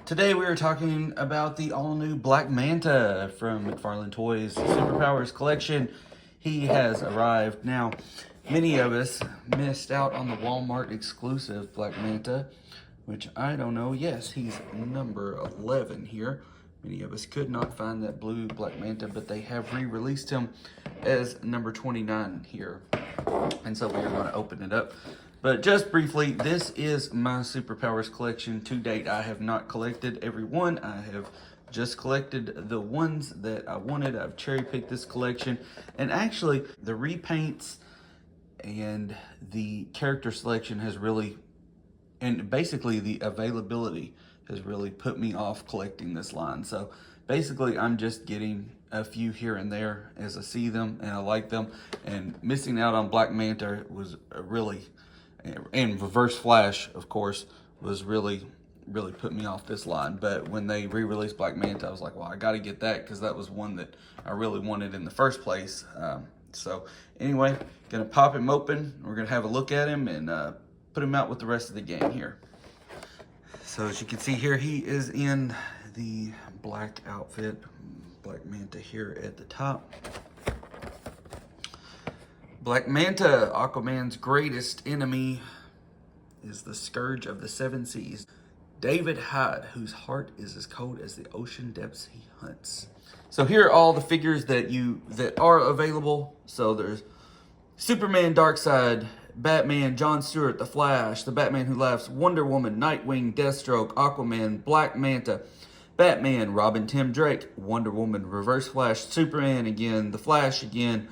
Today we are talking about the all-new Black Manta from McFarlane Toys Superpowers collection. He has arrived. Now, many of us missed out on the Walmart exclusive Black Manta, which I don't know. Yes, he's number 11 here. Many of us could not find that blue Black Manta, but they have re-released him as number 29 here. And so we are going to open it up. But just briefly, this is my Superpowers collection. To date, I have not collected every one. I have just collected the ones that I wanted. I've cherry-picked this collection. And actually, the repaints and the character selection has really, and basically the availability has really put me off collecting this line. So basically, I'm just getting a few here and there as I see them and I like them. And missing out on Black Manta was really, and Reverse Flash, of course, was really put me off this line. But when they re-released Black Manta, I was like, well, I got to get that because that was one that I really wanted in the first place. So anyway, gonna pop him open. We're gonna have a look at him and put him out with the rest of the gang here. So as you can see here, he is in the black outfit, Black Manta here at the top. Black Manta, Aquaman's greatest enemy, is the scourge of the seven seas. David Hyde, whose heart is as cold as the ocean depths he hunts. So here are all the figures that are available. So there's Superman, Darkseid, Batman, John Stewart, The Flash, The Batman Who Laughs, Wonder Woman, Nightwing, Deathstroke, Aquaman, Black Manta, Batman, Robin, Tim Drake, Wonder Woman, Reverse Flash, Superman again, The Flash again,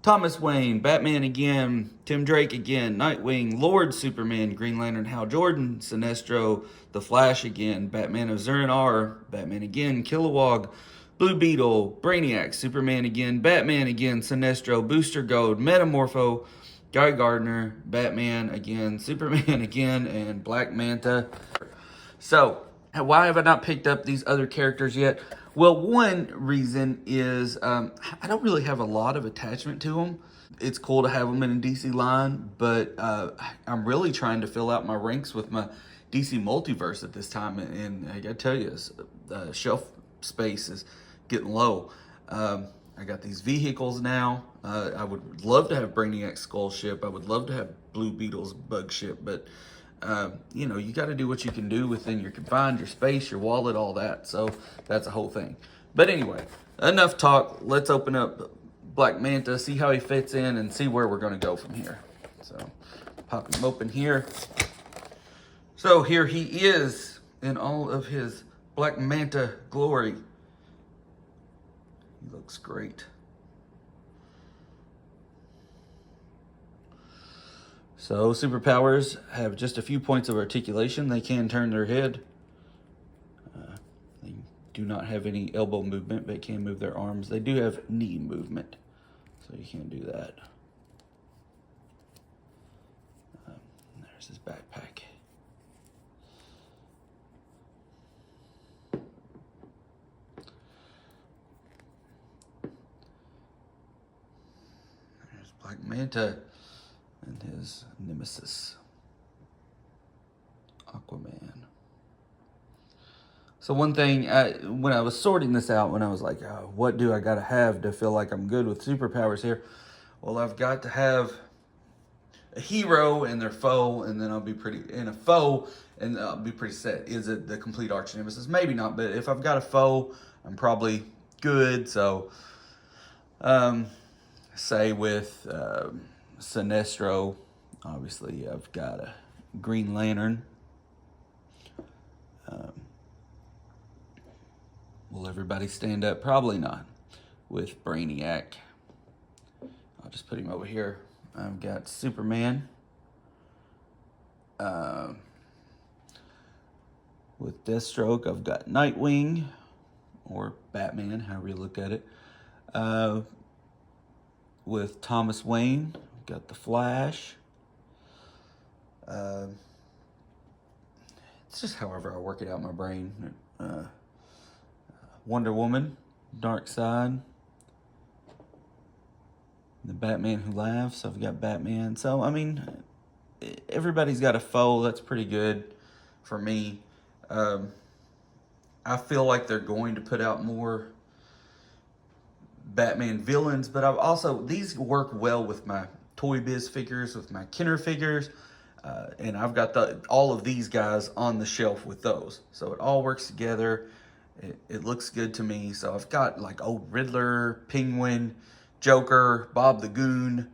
Thomas Wayne, Batman again, Tim Drake again, Nightwing, Lord Superman, Green Lantern, Hal Jordan, Sinestro, The Flash again, Batman of Zur-En-Arrh, Batman again, Kilowog, Blue Beetle, Brainiac, Superman again, Batman again, Sinestro, Booster Gold, Metamorpho, Guy Gardner, Batman again, Superman again, and Black Manta. So, why have I not picked up these other characters yet? Well, one reason is I don't really have a lot of attachment to them. It's cool to have them in a DC line, but I'm really trying to fill out my ranks with my DC multiverse at this time, and I gotta tell you, shelf space is getting low. I got these vehicles now. I would love to have Brainiac Skull Ship. I would love to have Blue Beetle's Bug Ship, but you know, you got to do what you can do within your confined, your space, your wallet, all that. So that's a whole thing. But anyway, enough talk. Let's open up Black Manta, see how he fits in, and see where we're going to go from here. So pop him open here. So here he is in all of his Black Manta glory. He looks great. So superpowers have just a few points of articulation. They can turn their head. They do not have any elbow movement, but can move their arms. They do have knee movement, so you can't do that. There's his backpack. There's Black Manta and his nemesis, Aquaman. So one thing, when I was sorting this out, when I was like, oh, what do I gotta have to feel like I'm good with superpowers here? Well, I've got to have a hero and their foe, and then I'll be pretty, and a foe, and I'll be pretty set. Is it the complete arch nemesis? Maybe not, but if I've got a foe, I'm probably good. So, say with Sinestro, obviously I've got a Green Lantern. Will everybody stand up? Probably not. With Brainiac, I'll just put him over here. I've got Superman. With Deathstroke, I've got Nightwing, or Batman, however you look at it. With Thomas Wayne, I've got the Flash. It's just however I work it out in my brain. Wonder Woman, Darkseid, the Batman Who Laughs. I've got Batman. So, I mean, everybody's got a foe. That's pretty good for me. I feel like they're going to put out more Batman villains, but I've also, these work well with my Toy Biz figures, with my Kenner figures, and I've got all of these guys on the shelf with those. So it all works together. It looks good to me. So I've got like old Riddler, Penguin, Joker, Bob the Goon,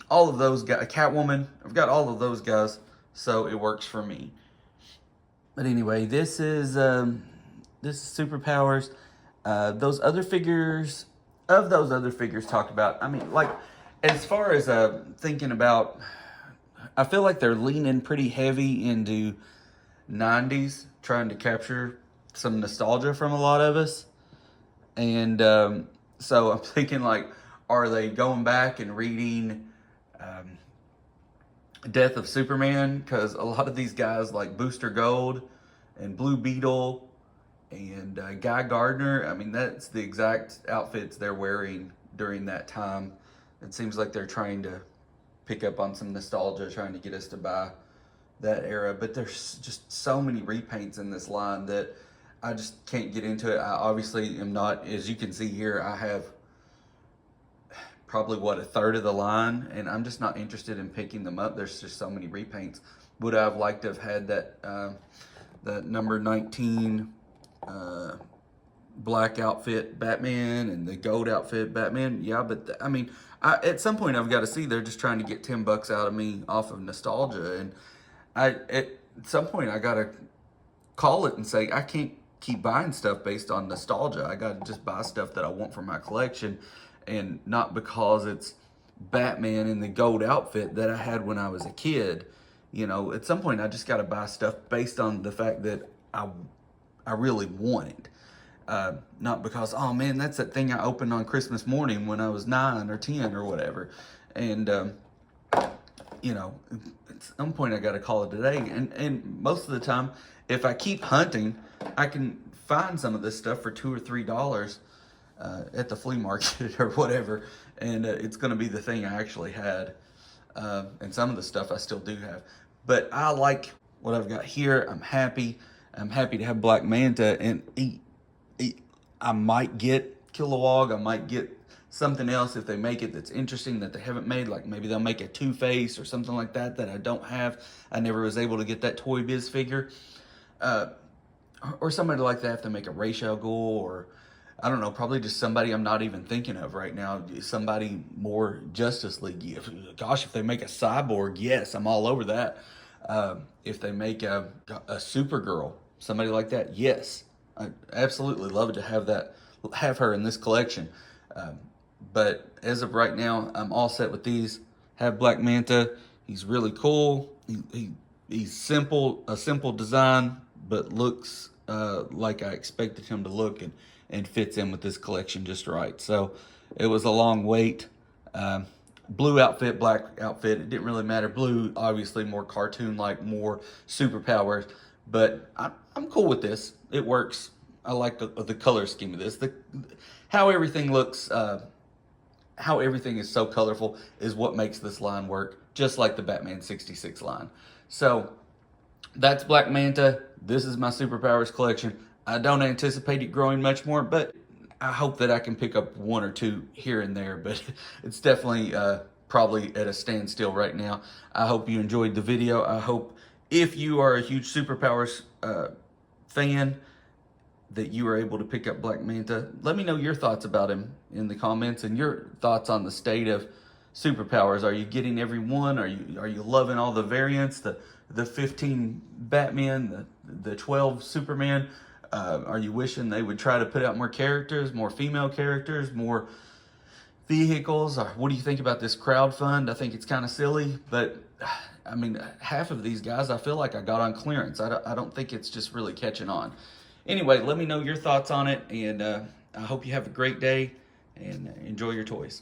all of those guys, Catwoman. I've got all of those guys, so it works for me. But anyway, this is Superpowers. Those other figures talked about, I mean, like, as far as thinking about, I feel like they're leaning pretty heavy into 90s, trying to capture some nostalgia from a lot of us. And so I'm thinking, like, are they going back and reading Death of Superman? Because a lot of these guys like Booster Gold and Blue Beetle and Guy Gardner, I mean, that's the exact outfits they're wearing during that time. It seems like they're trying to pick up on some nostalgia, trying to get us to buy that era. But there's just so many repaints in this line that I just can't get into it. I obviously am not, as you can see here, I have probably, a third of the line, and I'm just not interested in picking them up. There's just so many repaints. Would I have liked to have had that number 19 black outfit Batman and the gold outfit Batman? Yeah, but I mean, at some point I've got to see they're just trying to get $10 out of me off of nostalgia, and at some point I got to call it and say I can't keep buying stuff based on nostalgia. I got to just buy stuff that I want for my collection, and not because it's Batman in the gold outfit that I had when I was a kid. You know, at some point I just got to buy stuff based on the fact that I really want it. Not because, oh man, that's that thing I opened on Christmas morning when I was 9 or 10 or whatever. And, you know, at some point I got to call it a day. And most of the time, if I keep hunting, I can find some of this stuff for $2 or $3 at the flea market or whatever. And it's going to be the thing I actually had. And some of the stuff I still do have. But I like what I've got here. I'm happy. I'm happy to have Black Manta, and I might get Kilowog. I might get something else if they make it that's interesting that they haven't made. Like maybe they'll make a Two-Face or something like that I don't have. I never was able to get that Toy Biz figure. Or somebody like that if they make a Ra's al Ghul, or I don't know, probably just somebody I'm not even thinking of right now. Somebody more Justice League. Gosh, if they make a Cyborg, yes, I'm all over that. If they make a Supergirl, somebody like that, yes, I absolutely love to have her in this collection. But as of right now, I'm all set with these. Have Black Manta. He's really cool. He's simple, a simple design, but looks like I expected him to look, and fits in with this collection just right. So it was a long wait. Blue outfit, black outfit, it didn't really matter. Blue, obviously more cartoon-like, more superpowers, but I'm cool with this. It works. I like the color scheme of this. How everything looks, how everything is so colorful is what makes this line work, just like the Batman 66 line. So that's Black Manta. This is my Superpowers collection. I don't anticipate it growing much more, but I hope that I can pick up 1 or 2 here and there, but it's definitely probably at a standstill right now. I hope you enjoyed the video. I hope if you are a huge Superpowers fan, that you were able to pick up Black Manta. Let me know your thoughts about him in the comments, and your thoughts on the state of Superpowers. Are you getting every one? Are you loving all the variants? The 15 Batman, the 12 Superman. Are you wishing they would try to put out more characters, more female characters, more vehicles? Or what do you think about this crowdfund? I think it's kind of silly, but I mean, half of these guys I feel like I got on clearance. I don't think it's just really catching on. Anyway, let me know your thoughts on it, and I hope you have a great day and enjoy your toys.